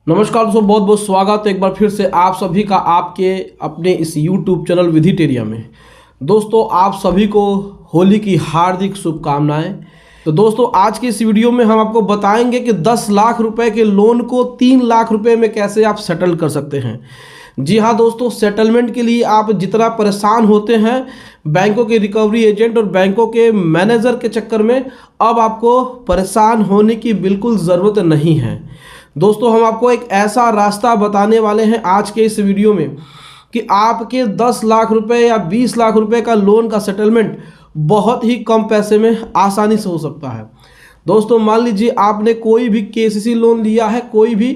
नमस्कार दोस्तों, बहुत बहुत स्वागत है एक बार फिर से आप सभी का आपके अपने इस YouTube चैनल विधिटेरिया में। दोस्तों आप सभी को होली की हार्दिक शुभकामनाएं। तो दोस्तों आज की इस वीडियो में हम आपको बताएंगे कि 10 लाख रुपए के लोन को 3 लाख रुपए में कैसे आप सेटल कर सकते हैं। जी हाँ दोस्तों, सेटलमेंट के लिए आप जितना परेशान होते हैं बैंकों के रिकवरी एजेंट और बैंकों के मैनेजर के चक्कर में, अब आपको परेशान होने की बिल्कुल ज़रूरत नहीं है। दोस्तों हम आपको एक ऐसा रास्ता बताने वाले हैं आज के इस वीडियो में कि आपके 10 लाख रुपए या 20 लाख रुपए का लोन का सेटलमेंट बहुत ही कम पैसे में आसानी से हो सकता है। दोस्तों मान लीजिए आपने कोई भी केसीसी लोन लिया है, कोई भी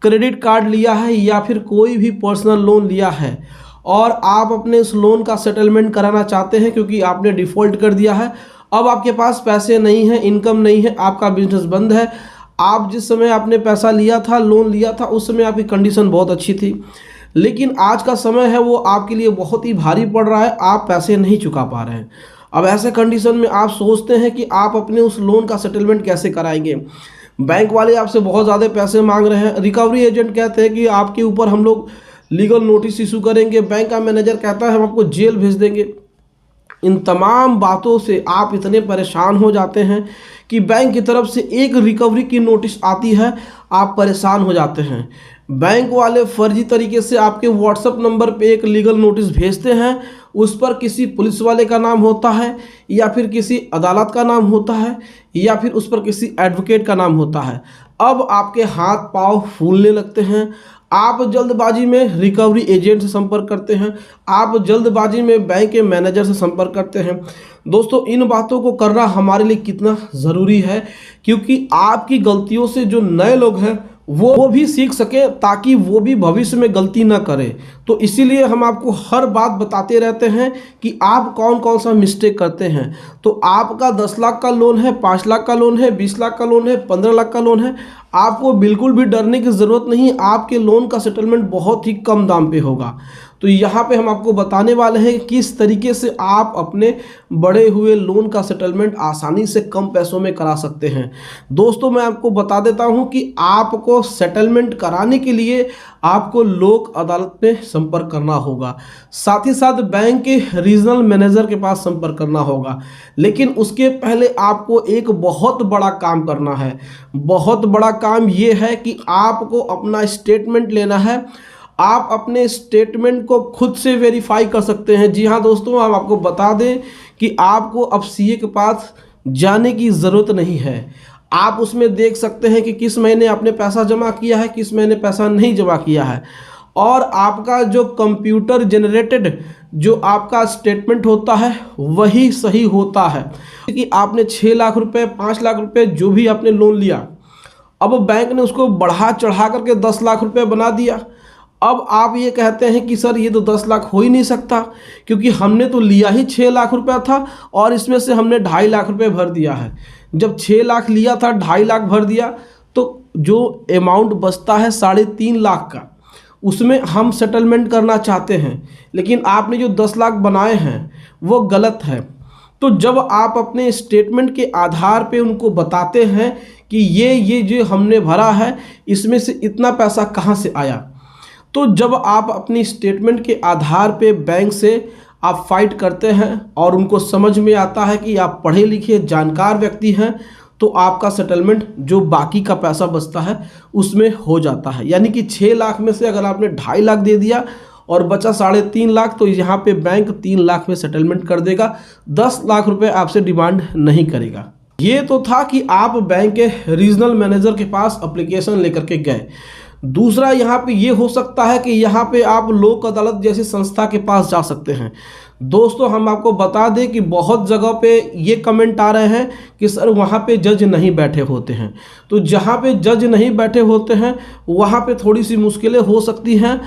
क्रेडिट कार्ड लिया है या फिर कोई भी पर्सनल लोन लिया है और आप अपने इस लोन का सेटलमेंट कराना चाहते हैं क्योंकि आपने डिफ़ॉल्ट कर दिया है। अब आपके पास पैसे नहीं हैं, इनकम नहीं है, आपका बिजनेस बंद है। आप जिस समय आपने पैसा लिया था, लोन लिया था, उस समय आपकी कंडीशन बहुत अच्छी थी, लेकिन आज का समय है वो आपके लिए बहुत ही भारी पड़ रहा है, आप पैसे नहीं चुका पा रहे हैं। अब ऐसे कंडीशन में आप सोचते हैं कि आप अपने उस लोन का सेटलमेंट कैसे कराएंगे। बैंक वाले आपसे बहुत ज़्यादा पैसे मांग रहे हैं, रिकवरी एजेंट कहते हैं कि आपके ऊपर हम लोग लीगल नोटिस इशू करेंगे, बैंक का मैनेजर कहता है हम आपको जेल भेज देंगे। इन तमाम बातों से आप इतने परेशान हो जाते हैं कि बैंक की तरफ से एक रिकवरी की नोटिस आती है, आप परेशान हो जाते हैं। बैंक वाले फर्जी तरीके से आपके व्हाट्सएप नंबर पे एक लीगल नोटिस भेजते हैं, उस पर किसी पुलिस वाले का नाम होता है या फिर किसी अदालत का नाम होता है या फिर उस पर किसी एडवोकेट का नाम होता है। अब आपके हाथ पाँव फूलने लगते हैं, आप जल्दबाजी में रिकवरी एजेंट से संपर्क करते हैं, आप जल्दबाजी में बैंक के मैनेजर से संपर्क करते हैं। दोस्तों इन बातों को करना हमारे लिए कितना ज़रूरी है, क्योंकि आपकी गलतियों से जो नए लोग हैं वो भी सीख सके ताकि वो भी भविष्य में गलती ना करें। तो इसीलिए हम आपको हर बात बताते रहते हैं कि आप कौन कौन सा मिस्टेक करते हैं। तो आपका 10 लाख का लोन है, 5 लाख का लोन है, 20 लाख का लोन है, 15 लाख का लोन है, आपको बिल्कुल भी डरने की ज़रूरत नहीं। आपके लोन का सेटलमेंट बहुत ही कम दाम पे होगा। तो यहाँ पे हम आपको बताने वाले हैं किस तरीके से आप अपने बड़े हुए लोन का सेटलमेंट आसानी से कम पैसों में करा सकते हैं। दोस्तों मैं आपको बता देता हूँ कि आपको सेटलमेंट कराने के लिए आपको लोक अदालत में संपर्क करना होगा, साथ ही साथ बैंक के रीजनल मैनेजर के पास संपर्क करना होगा। लेकिन उसके पहले आपको एक बहुत बड़ा काम करना है। बहुत बड़ा काम ये है कि आपको अपना स्टेटमेंट लेना है। आप अपने स्टेटमेंट को खुद से वेरीफाई कर सकते हैं। जी हाँ दोस्तों, हम आपको बता दें कि आपको अब सीए के पास जाने की ज़रूरत नहीं है। आप उसमें देख सकते हैं कि किस महीने आपने पैसा जमा किया है, किस महीने पैसा नहीं जमा किया है, और आपका जो कंप्यूटर जनरेटेड जो आपका स्टेटमेंट होता है वही सही होता है। कि आपने 6 लाख रुपए, 5 लाख रुपए जो भी आपने लोन लिया, अब बैंक ने उसको बढ़ा चढ़ा करके 10 लाख रुपए बना दिया। अब आप ये कहते हैं कि सर ये तो 10 लाख हो ही नहीं सकता, क्योंकि हमने तो लिया ही 6 लाख रुपया था और इसमें से हमने 2.5 लाख रुपए भर दिया है। जब 6 लाख लिया था, 2.5 लाख भर दिया, तो जो अमाउंट बचता है 3.5 लाख का, उसमें हम सेटलमेंट करना चाहते हैं, लेकिन आपने जो 10 लाख बनाए हैं वो गलत है। तो जब आप अपने स्टेटमेंट के आधार पे उनको बताते हैं कि ये जो हमने भरा है इसमें से इतना पैसा कहाँ से आया, तो जब आप अपनी स्टेटमेंट के आधार पे बैंक से आप फाइट करते हैं और उनको समझ में आता है कि आप पढ़े लिखे जानकार व्यक्ति हैं, तो आपका सेटलमेंट जो बाकी का पैसा बचता है उसमें हो जाता है। यानी कि 6 लाख में से अगर आपने 2.5 लाख दे दिया और बचा 3.5 लाख, तो यहाँ पे बैंक 3 लाख में सेटलमेंट कर देगा, 10 लाख रुपए आपसे डिमांड नहीं करेगा। ये तो था कि आप बैंक के रीजनल मैनेजर के पास एप्लीकेशन लेकर के गए। दूसरा यहाँ पे ये हो सकता है कि यहाँ पे आप लोक अदालत जैसी संस्था के पास जा सकते हैं। दोस्तों हम आपको बता दें कि बहुत जगह पे ये कमेंट आ रहे हैं कि सर वहाँ पे जज नहीं बैठे होते हैं। तो जहाँ पे जज नहीं बैठे होते हैं वहाँ पे थोड़ी सी मुश्किलें हो सकती हैं।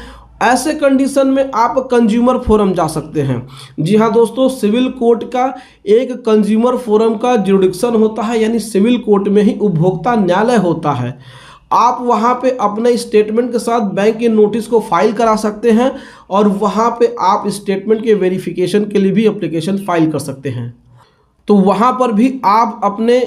ऐसे कंडीशन में आप कंज्यूमर फोरम जा सकते हैं। जी हाँ दोस्तों, सिविल कोर्ट का एक कंज्यूमर फोरम का जुरिडिक्शन होता है, यानी सिविल कोर्ट में ही उपभोक्ता न्यायालय होता है। आप वहाँ पे अपने स्टेटमेंट के साथ बैंक के नोटिस को फाइल करा सकते हैं और वहाँ पे आप स्टेटमेंट के वेरिफिकेशन के लिए भी एप्लीकेशन फाइल कर सकते हैं। तो वहाँ पर भी आप अपने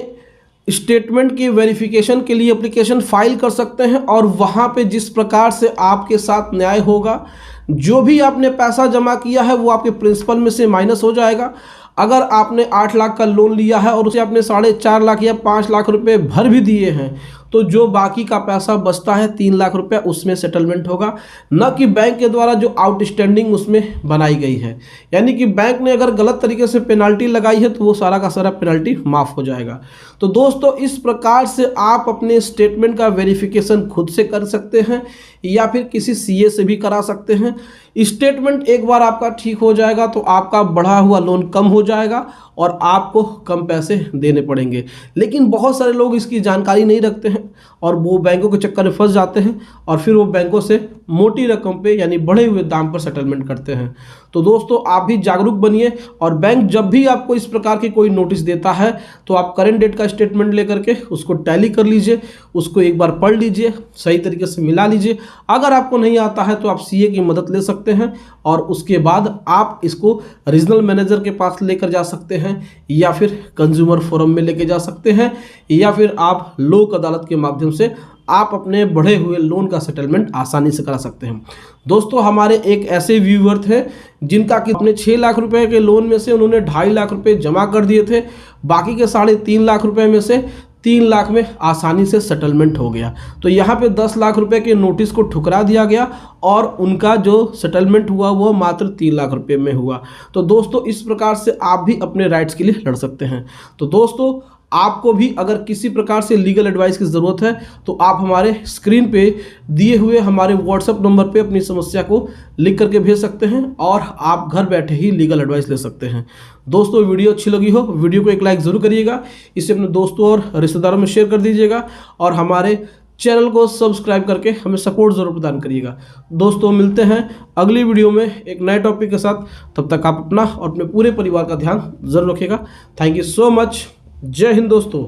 स्टेटमेंट की वेरिफिकेशन के लिए एप्लीकेशन फाइल कर सकते हैं और वहाँ पे जिस प्रकार से आपके साथ न्याय होगा, जो भी आपने पैसा जमा किया है वो आपके प्रिंसिपल में से माइनस हो जाएगा। अगर आपने 8 लाख का लोन लिया है और उसे आपने 4.5 लाख या 5 लाख रुपए भर भी दिए हैं, तो जो बाकी का पैसा बचता है 3 लाख रुपए, उसमें सेटलमेंट होगा, न कि बैंक के द्वारा जो आउटस्टैंडिंग उसमें बनाई गई है। यानी कि बैंक ने अगर गलत तरीके से पेनाल्टी लगाई है तो वो सारा का सारा पेनाल्टी माफ़ हो जाएगा। तो दोस्तों, इस प्रकार से आप अपने स्टेटमेंट का वेरिफिकेशन खुद से कर सकते हैं या फिर किसी सीए से भी करा सकते हैं। स्टेटमेंट एक बार आपका ठीक हो जाएगा तो आपका बढ़ा हुआ लोन कम हो जाएगा और आपको कम पैसे देने पड़ेंगे। लेकिन बहुत सारे लोग इसकी जानकारी नहीं रखते हैं और वो बैंकों के चक्कर में फंस जाते हैं और फिर वो बैंकों से मोटी रकम पे यानी बढ़े हुए दाम पर सेटलमेंट करते हैं। तो दोस्तों, आप भी जागरूक बनिए और बैंक जब भी आपको इस प्रकार की कोई नोटिस देता है तो आप करंट डेट का स्टेटमेंट लेकर के उसको टैली कर लीजिए, उसको एक बार पढ़ लीजिए, सही तरीके से मिला लीजिए। अगर आपको नहीं आता है तो आप सीए की मदद ले सकते हैं और उसके बाद आप इसको रीजनल मैनेजर के पास लेकर जा सकते हैं या फिर कंज्यूमर फोरम में लेके जा सकते हैं या फिर आप लोक अदालत के माध्यम से आप अपने बढ़े हुए लोन का सेटलमेंट आसानी से करा सकते हैं। दोस्तों, हमारे एक ऐसे व्यूअर थे जिनका कि अपने 6 लाख रुपए के लोन में से उन्होंने 2.5 लाख रुपए जमा कर दिए थे, बाकी के 3.5 लाख रुपए में से 3 लाख में आसानी से सेटलमेंट हो गया। तो यहाँ पे 10 लाख रुपए के नोटिस को ठुकरा दिया गया और उनका जो सेटलमेंट हुआ वो मात्र 3 लाख रुपए में हुआ। तो दोस्तों, इस प्रकार से आप भी अपने राइट्स के लिए लड़ सकते हैं। तो दोस्तों, आपको भी अगर किसी प्रकार से लीगल एडवाइस की ज़रूरत है तो आप हमारे स्क्रीन पे दिए हुए हमारे व्हाट्सएप नंबर पे अपनी समस्या को लिख करके भेज सकते हैं और आप घर बैठे ही लीगल एडवाइस ले सकते हैं। दोस्तों, वीडियो अच्छी लगी हो वीडियो को एक लाइक ज़रूर करिएगा, इसे अपने दोस्तों और रिश्तेदारों में शेयर कर दीजिएगा और हमारे चैनल को सब्सक्राइब करके हमें सपोर्ट ज़रूर प्रदान करिएगा। दोस्तों, मिलते हैं अगली वीडियो में एक नए टॉपिक के साथ। तब तक आप अपना और अपने पूरे परिवार का ध्यान ज़रूर रखिएगा। Thank you so much. जय हिंद दोस्तों।